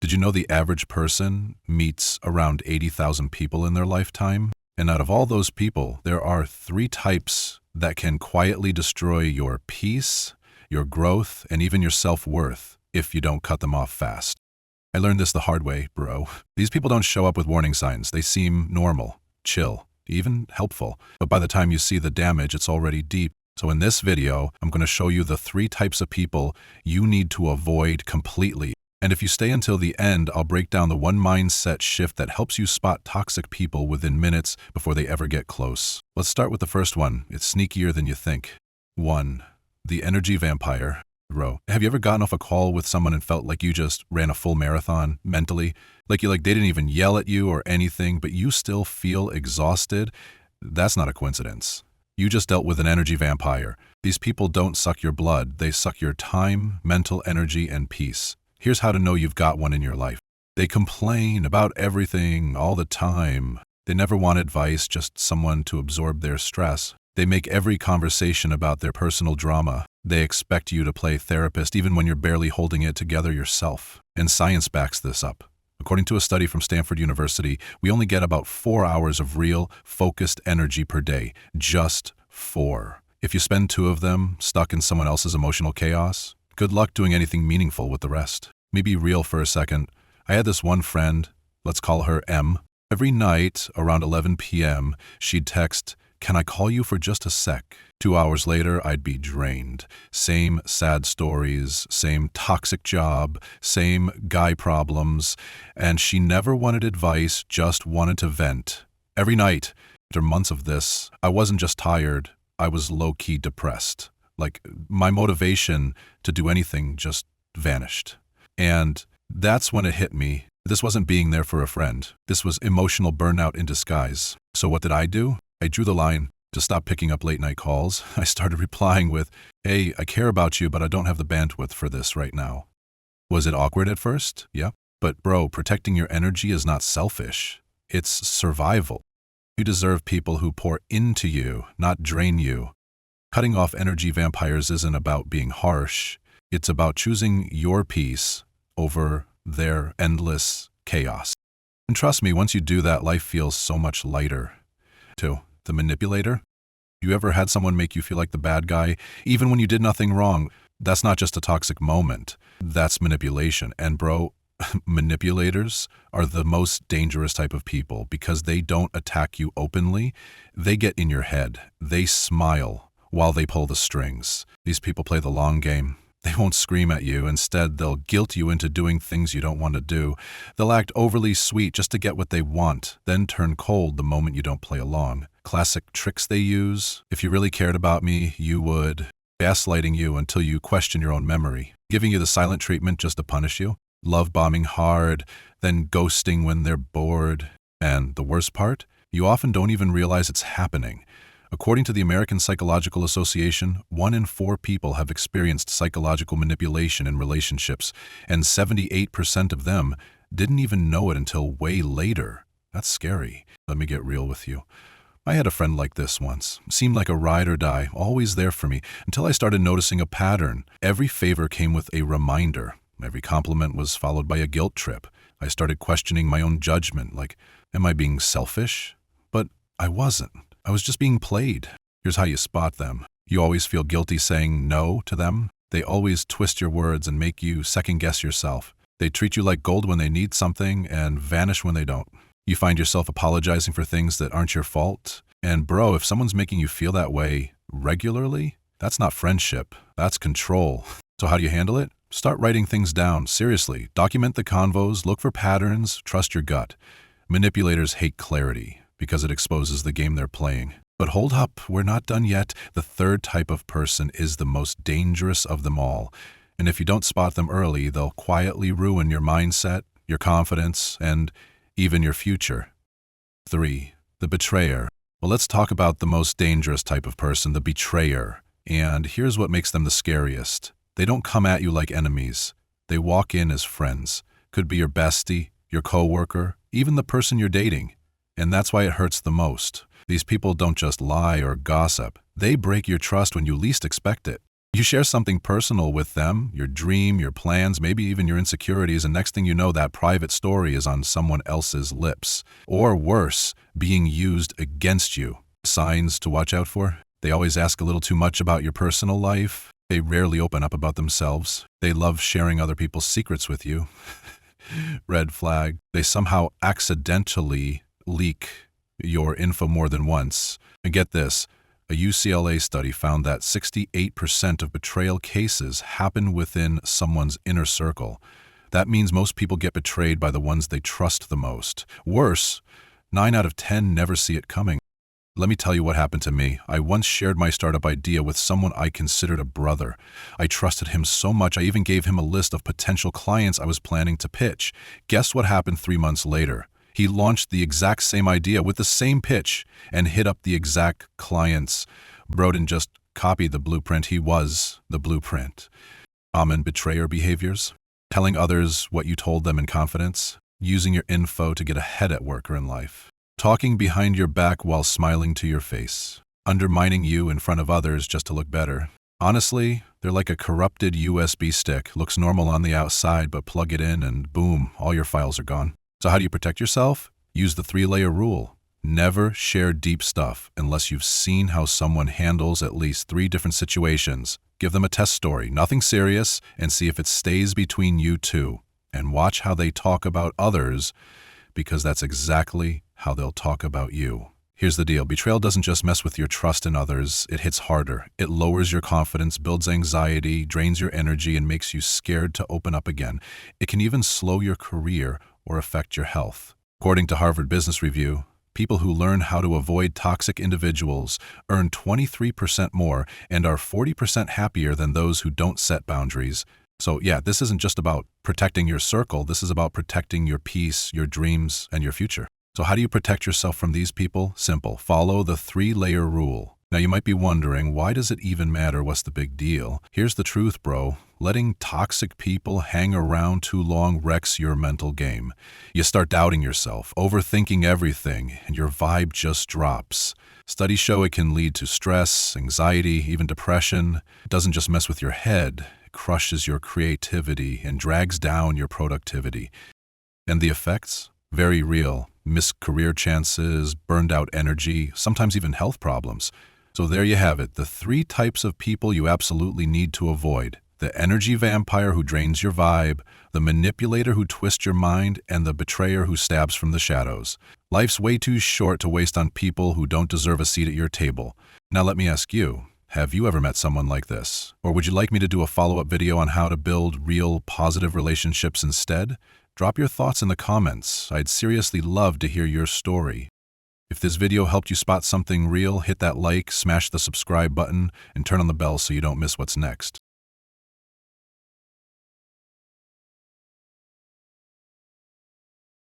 Did you know the average person meets around 80,000 people in their lifetime? And out of all those people, there are three types that can quietly destroy your peace, your growth, and even your self-worth if you don't cut them off fast. I learned this the hard way, bro. These people don't show up with warning signs. They seem normal, chill, even helpful. But by the time you see the damage, it's already deep. So in this video, I'm going to show you the three types of people you need to avoid completely. And if you stay until the end, I'll break down the one mindset shift that helps you spot toxic people within minutes before they ever get close. Let's start with the first one. It's sneakier than you think. 1. The energy vampire. Bro, have you ever gotten off a call with someone and felt like you just ran a full marathon mentally? They didn't even yell at you or anything, but you still feel exhausted? That's not a coincidence. You just dealt with an energy vampire. These people don't suck your blood. They suck your time, mental energy, and peace. Here's how to know you've got one in your life. They complain about everything all the time. They never want advice, just someone to absorb their stress. They make every conversation about their personal drama. They expect you to play therapist even when you're barely holding it together yourself. And science backs this up. According to a study from Stanford University, we only get about 4 hours of real, focused energy per day. Just 4. If you spend 2 of them stuck in someone else's emotional chaos, good luck doing anything meaningful with the rest. Let me be real for a second. I had this one friend, let's call her M. Every night around 11 p.m., she'd text, "Can I call you for just a sec?" 2 hours later, I'd be drained. Same sad stories, same toxic job, same guy problems, and she never wanted advice, just wanted to vent. Every night. After months of this, I wasn't just tired, I was low-key depressed. My motivation to do anything just vanished. And that's when it hit me. This wasn't being there for a friend. This was emotional burnout in disguise. So what did I do? I drew the line. To stop picking up late-night calls, I started replying with, "Hey, I care about you, but I don't have the bandwidth for this right now." Was it awkward at first? Yeah. But bro, protecting your energy is not selfish. It's survival. You deserve people who pour into you, not drain you. Cutting off energy vampires isn't about being harsh. It's about choosing your peace over their endless chaos. And trust me, once you do that, life feels so much lighter. 2. The manipulator. You ever had someone make you feel like the bad guy, even when you did nothing wrong? That's not just a toxic moment. That's manipulation. And bro, manipulators are the most dangerous type of people because they don't attack you openly. They get in your head. They smile while they pull the strings. These people play the long game. They won't scream at you. Instead, they'll guilt you into doing things you don't want to do. They'll act overly sweet just to get what they want, then turn cold the moment you don't play along. Classic tricks they use. If you really cared about me, you would. Gaslighting you until you question your own memory. Giving you the silent treatment just to punish you. Love bombing hard, then ghosting when they're bored. And the worst part? You often don't even realize it's happening. According to the American Psychological Association, 1 in 4 people have experienced psychological manipulation in relationships, and 78% of them didn't even know it until way later. That's scary. Let me get real with you. I had a friend like this once. Seemed like a ride or die, always there for me, until I started noticing a pattern. Every favor came with a reminder. Every compliment was followed by a guilt trip. I started questioning my own judgment, am I being selfish? But I wasn't. I was just being played. Here's how you spot them. You always feel guilty saying no to them. They always twist your words and make you second-guess yourself. They treat you like gold when they need something and vanish when they don't. You find yourself apologizing for things that aren't your fault. And bro, if someone's making you feel that way regularly, that's not friendship. That's control. So how do you handle it? Start writing things down. Seriously. Document the convos, look for patterns, trust your gut. Manipulators hate clarity because it exposes the game they're playing. But hold up, we're not done yet. The third type of person is the most dangerous of them all. And if you don't spot them early, they'll quietly ruin your mindset, your confidence, and even your future. 3. The betrayer. Well, let's talk about the most dangerous type of person, the betrayer. And here's what makes them the scariest. They don't come at you like enemies. They walk in as friends. Could be your bestie, your coworker, even the person you're dating. And that's why it hurts the most. These people don't just lie or gossip. They break your trust when you least expect it. You share something personal with them, your dream, your plans, maybe even your insecurities, and next thing you know, that private story is on someone else's lips. Or worse, being used against you. Signs to watch out for? They always ask a little too much about your personal life. They rarely open up about themselves. They love sharing other people's secrets with you. Red flag. They somehow accidentally leak your info more than once. And get this. A UCLA study found that 68% of betrayal cases happen within someone's inner circle. That means most people get betrayed by the ones they trust the most. Worse, 9 out of 10 never see it coming. Let me tell you what happened to me. I once shared my startup idea with someone I considered a brother. I trusted him so much I even gave him a list of potential clients I was planning to pitch. Guess what happened 3 months later? He launched the exact same idea with the same pitch and hit up the exact clients. Bro didn't just copy the blueprint, he was the blueprint. Common betrayer behaviors: telling others what you told them in confidence, using your info to get ahead at work or in life, talking behind your back while smiling to your face, undermining you in front of others just to look better. Honestly, they're like a corrupted USB stick. Looks normal on the outside, but plug it in and boom, all your files are gone. So how do you protect yourself? Use the 3-layer rule. Never share deep stuff unless you've seen how someone handles at least 3 different situations. Give them a test story, nothing serious, and see if it stays between you two. And watch how they talk about others, because that's exactly how they'll talk about you. Here's the deal. Betrayal doesn't just mess with your trust in others, it hits harder. It lowers your confidence, builds anxiety, drains your energy, and makes you scared to open up again. It can even slow your career or affect your health. According to Harvard Business Review, people who learn how to avoid toxic individuals earn 23% more and are 40% happier than those who don't set boundaries. So yeah, this isn't just about protecting your circle, this is about protecting your peace, your dreams, and your future. So how do you protect yourself from these people? Simple. Follow the 3-layer rule. Now you might be wondering, why does it even matter? What's the big deal? Here's the truth, bro. Letting toxic people hang around too long wrecks your mental game. You start doubting yourself, overthinking everything, and your vibe just drops. Studies show it can lead to stress, anxiety, even depression. It doesn't just mess with your head, it crushes your creativity and drags down your productivity. And the effects? Very real. Missed career chances, burned out energy, sometimes even health problems. So there you have it, the 3 types of people you absolutely need to avoid. The energy vampire who drains your vibe, the manipulator who twists your mind, and the betrayer who stabs from the shadows. Life's way too short to waste on people who don't deserve a seat at your table. Now let me ask you, have you ever met someone like this? Or would you like me to do a follow-up video on how to build real, positive relationships instead? Drop your thoughts in the comments. I'd seriously love to hear your story. If this video helped you spot something real, hit that like, smash the subscribe button, and turn on the bell so you don't miss what's next.